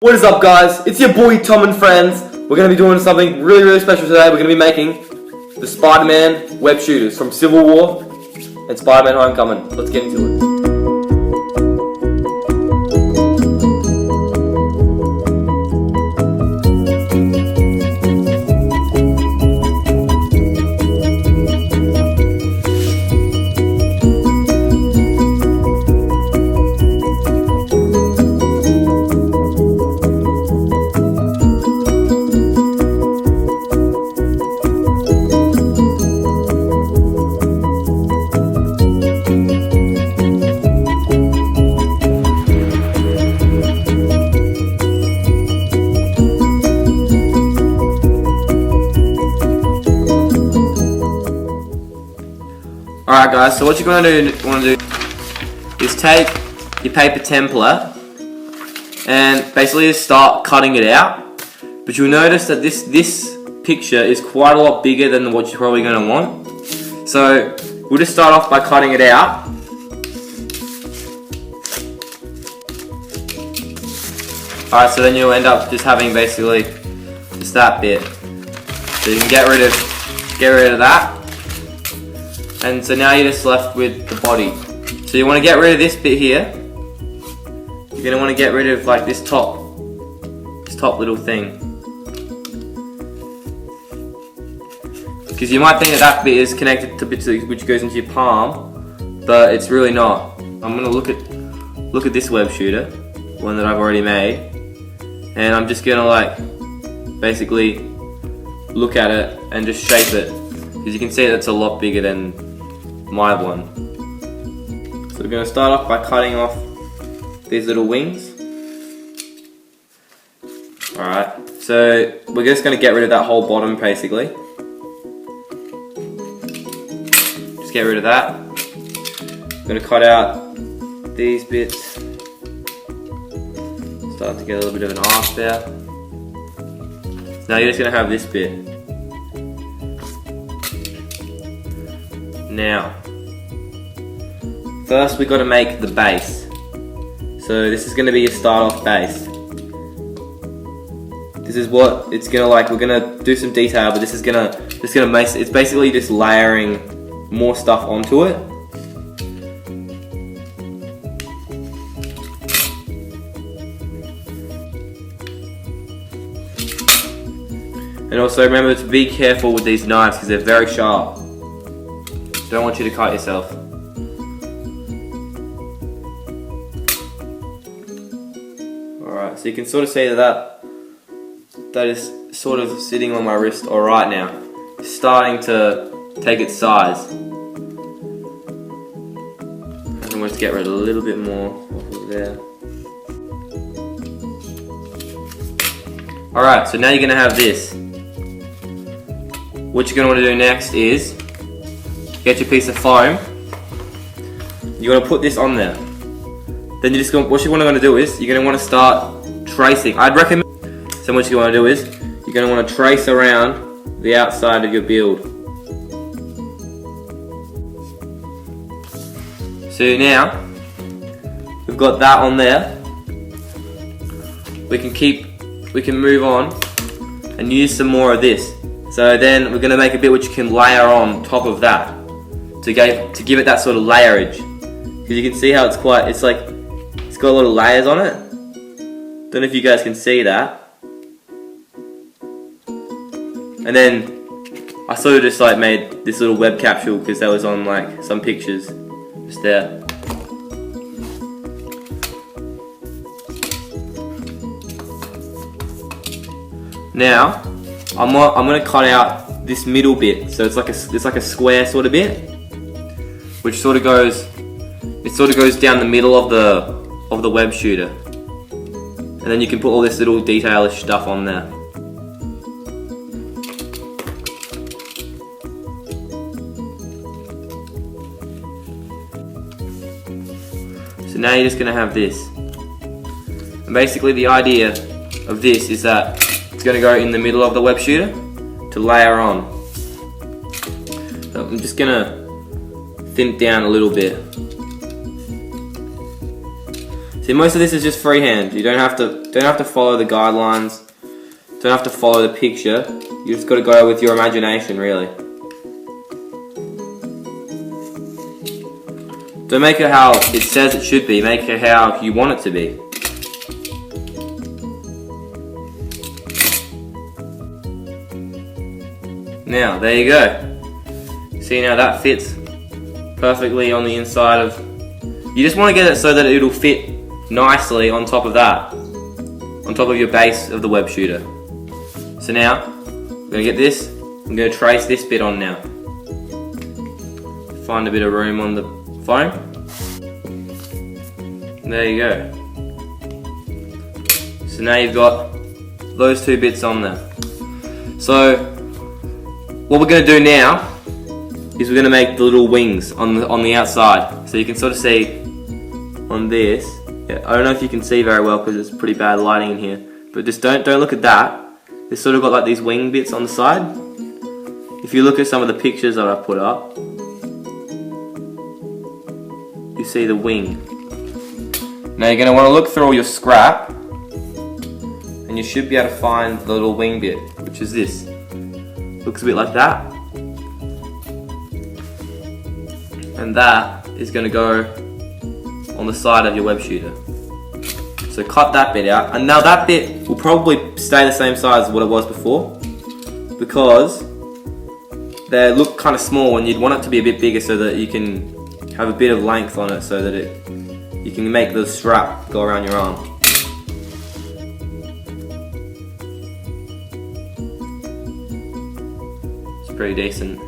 What is up, guys? It's your boy Tom and friends. We're going to be doing something really special today. We're going to be making the Spider-Man web shooters from Civil War and Spider-Man Homecoming. Let's get into it. Alright guys, so what you're going to want to do is take your paper template and basically just start cutting it out. But you'll notice that this picture is quite a lot bigger than what you're probably going to want. So we'll just start off by cutting it out. Alright, so then you'll end up just having basically just that bit. So you can get rid of that. And so now you're just left with the body. So you want to get rid of this bit here. You're going to want to get rid of like this top little thing. Because you might think that bit is connected to bits which goes into your palm, but it's really not. I'm going to look at this web shooter, one that I've already made, and I'm just going to like basically look at it and just shape it. Because you can see that's a lot bigger than my one. So we're going to start off by cutting off these little wings. Alright, so we're just going to get rid of that whole bottom basically. Just get rid of that. I'm going to cut out these bits. Start to get a little bit of an arc there. Now you're just going to have this bit. Now, first we've got to make the base. So this is going to be your start off base. This is what it's going to like. We're going to do some detail, but this is going to make it's basically just layering more stuff onto it. And also remember to be careful with these knives because they're very sharp. Don't want you to cut yourself. Alright, so you can sort of see that is sort of sitting on my wrist alright now. It's starting to take its size. And I'm going to get rid of a little bit more off of there. Alright, so now you're going to have this. What you're going to want to do next is get your piece of foam. You're going to put this on there. Then you're just going. What you want to do is you're going to want to start tracing. I'd recommend. So what you want to do is you're going to want to trace around the outside of your build. So now we've got that on there. We can move on and use some more of this. So then we're going to make a bit which you can layer on top of that. To give it that sort of layerage, because you can see how it's got a lot of layers on it. Don't know if you guys can see that. And then I sort of just like made this little web capsule because that was on like some pictures just there. Now I'm going to cut out this middle bit, so it's like a square sort of bit. Which sort of goes down the middle of the web shooter, and then you can put all this little detailish stuff on there. So now you're just going to have this, and basically the idea of this is that it's going to go in the middle of the web shooter to layer on. So I'm just going to thin it down a little bit. So See, most of this is just freehand. You don't have to follow the guidelines. Don't have to follow the picture. You just got to go with your imagination, really. Don't make it how it says it should be. Make it how you want it to be. Now, there you go. See, now that fits perfectly on the inside of... You just want to get it so that it'll fit nicely on top of that. On top of your base of the web shooter. So now, I'm going to get this. I'm going to trace this bit on now. Find a bit of room on the foam. There you go. So now you've got those two bits on there. So what we're going to do now is we're going to make the little wings on the outside. So you can sort of see on this. Yeah, I don't know if you can see very well because it's pretty bad lighting in here. But just don't look at that. It's sort of got like these wing bits on the side. If you look at some of the pictures that I put up, you see the wing. Now you're going to want to look through all your scrap, and you should be able to find the little wing bit, which is this. Looks a bit like that. And that is going to go on the side of your web shooter. So cut that bit out, and now that bit will probably stay the same size as what it was before, because they look kind of small and you'd want it to be a bit bigger so that you can have a bit of length on it so that you can make the strap go around your arm. It's pretty decent.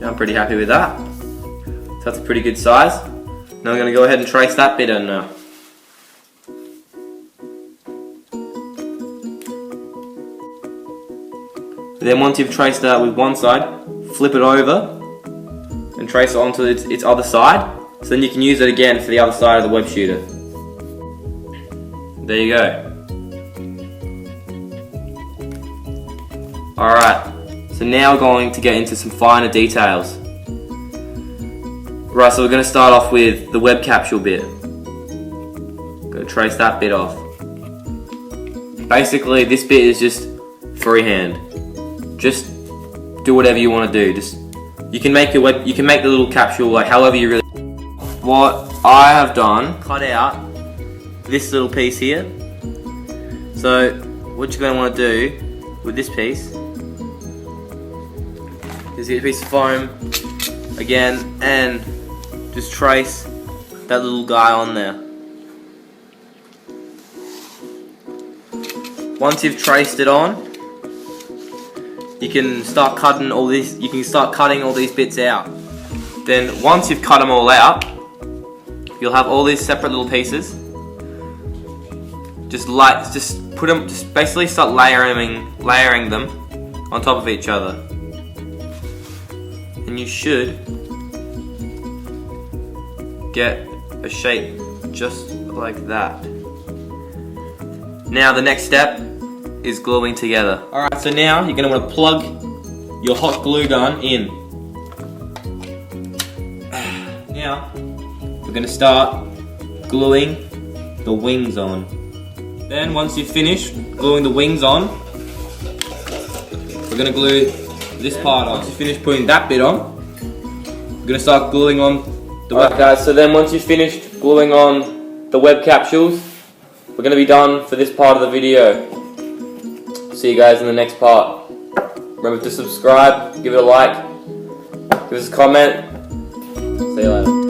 Yeah, I'm pretty happy with that. So that's a pretty good size. Now I'm going to go ahead and trace that bit in now. Then once you've traced that with one side, flip it over and trace it onto its other side. So then you can use it again for the other side of the web shooter. There you go. Alright, so now we're going to get into some finer details. Right, so we're going to start off with the web capsule bit. Going to trace that bit off. Basically, this bit is just freehand. Just do whatever you want to do. You can make the little capsule like however you really. What I have done, cut out this little piece here. So what you're going to want to do with this piece is get a piece of foam again and just trace that little guy on there. Once you've traced it on, you can start cutting all this. You can start cutting all these bits out. Then once you've cut them all out, you'll have all these separate little pieces. Just put them. Just basically start layering them on top of each other, and you should get a shape just like that. Now the next step is gluing together. Alright, so now you're going to want to plug your hot glue gun in. Now we're going to start gluing the wings on. Then once you've finished gluing the wings on, we're going to glue this part on. Once you finish putting that bit on, we're going to start gluing on the web. Guys, so then once you've finished gluing on the web capsules, we're going to be done for this part of the video. See you guys in the next part. Remember to subscribe, give it a like, give us a comment. See you later.